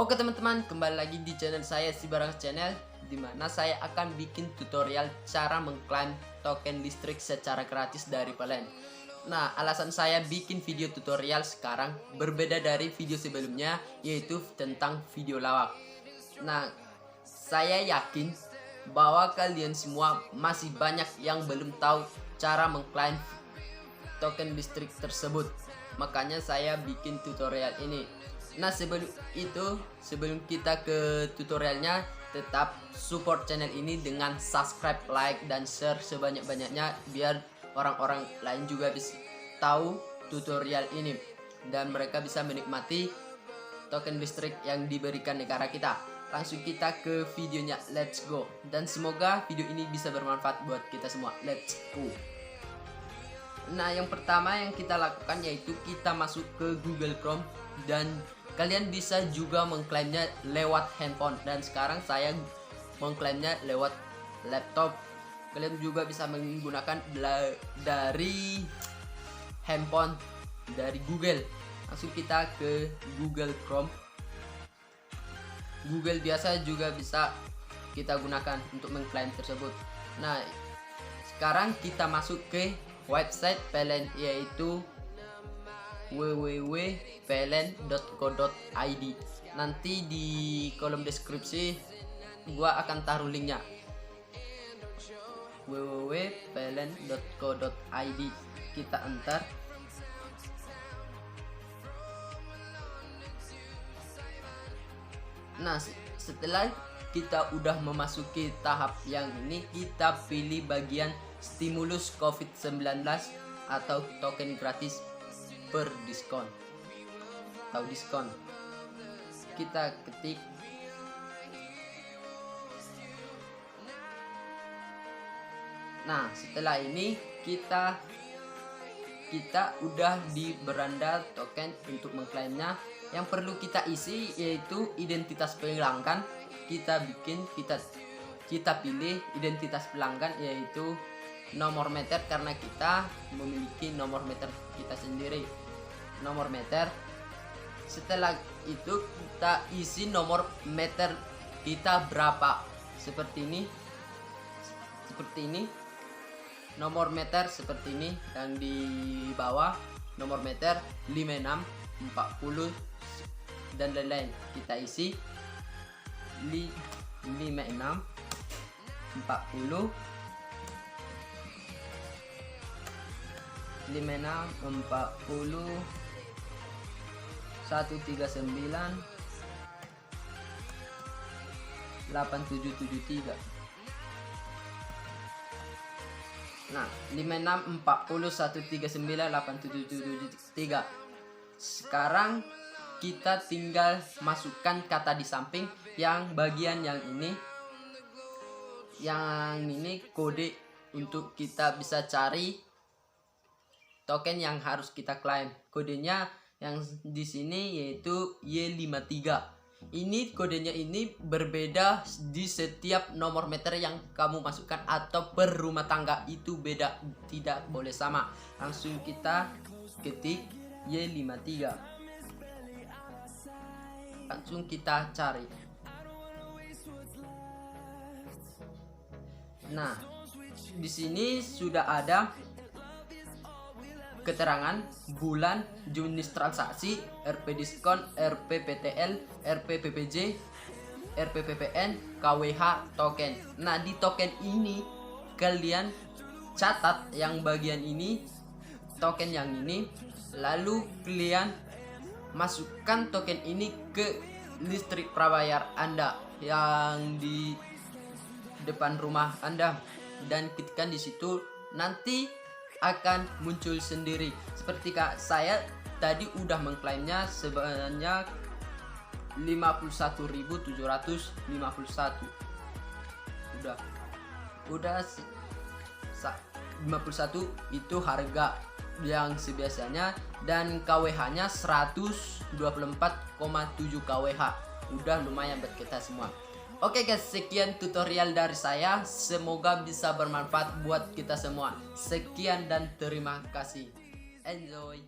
Oke teman-teman, kembali lagi di channel saya Sibarang Channel, di mana saya akan bikin tutorial cara mengklaim token listrik secara gratis dari PLN. Nah, alasan saya bikin video tutorial sekarang berbeda dari video sebelumnya, yaitu tentang video lawak. Nah, saya yakin bahwa kalian semua masih banyak yang belum tahu cara mengklaim token listrik tersebut. Makanya saya bikin tutorial ini. Nah, sebelum kita ke tutorialnya, tetap support channel ini dengan subscribe, like, dan share sebanyak-banyaknya biar orang-orang lain juga bisa tahu tutorial ini dan mereka bisa menikmati token listrik yang diberikan negara kita. Langsung kita ke videonya, let's go. Dan semoga video ini bisa bermanfaat buat kita semua. Let's go. Nah, yang pertama yang kita lakukan yaitu kita masuk ke Google Chrome, dan kalian bisa juga mengklaimnya lewat handphone, dan sekarang saya mengklaimnya lewat laptop. Kalian juga bisa menggunakan dari handphone dari Google. Langsung kita ke Google Chrome. Google biasa juga bisa kita gunakan untuk mengklaim tersebut. Nah, sekarang kita masuk ke website PLN, yaitu www.pln.co.id. Nanti di kolom deskripsi gua akan taruh linknya, www.pln.co.id. Kita enter. Nah, setelah kita udah memasuki tahap yang ini, kita pilih bagian stimulus COVID-19 atau token gratis per diskon atau diskon. Kita ketik. Nah, setelah ini kita udah di beranda token untuk mengklaimnya. Yang perlu kita isi yaitu identitas pelanggan. Kita pilih identitas pelanggan yaitu nomor meter, karena kita memiliki nomor meter kita sendiri, nomor meter. Setelah itu kita isi nomor meter kita berapa, seperti ini nomor meter seperti ini, yang di bawah nomor meter 56, 40 dan lain-lain. Kita isi 56, 40, 139, 8773. Nah, 56, 40, 139, 8773. Sekarang kita tinggal masukkan kata di samping yang bagian yang ini kode untuk kita bisa cari token yang harus kita klaim. Kodenya yang di sini yaitu Y53. Ini kodenya ini berbeda di setiap nomor meter yang kamu masukkan, atau per rumah tangga itu beda, tidak boleh sama. Langsung kita ketik Y53. Langsung kita cari. Nah, di sini sudah ada keterangan bulan, jenis transaksi, RP diskon, RP PTL, RP PPJ, RP PPN, KWH, token. Nah, di token ini kalian catat yang bagian ini, token yang ini, lalu kalian masukkan token ini ke listrik prabayar Anda yang di depan rumah Anda, dan ketikkan di situ, nanti akan muncul sendiri. Seperti saya tadi udah mengklaimnya sebanyak 51.751. Udah 51 itu harga yang sebiasanya, dan KWH-nya 124,7 KWH. Udah lumayan buat kita semua. Oke guys, sekian tutorial dari saya. Semoga bisa bermanfaat buat kita semua. Sekian dan terima kasih. Enjoy.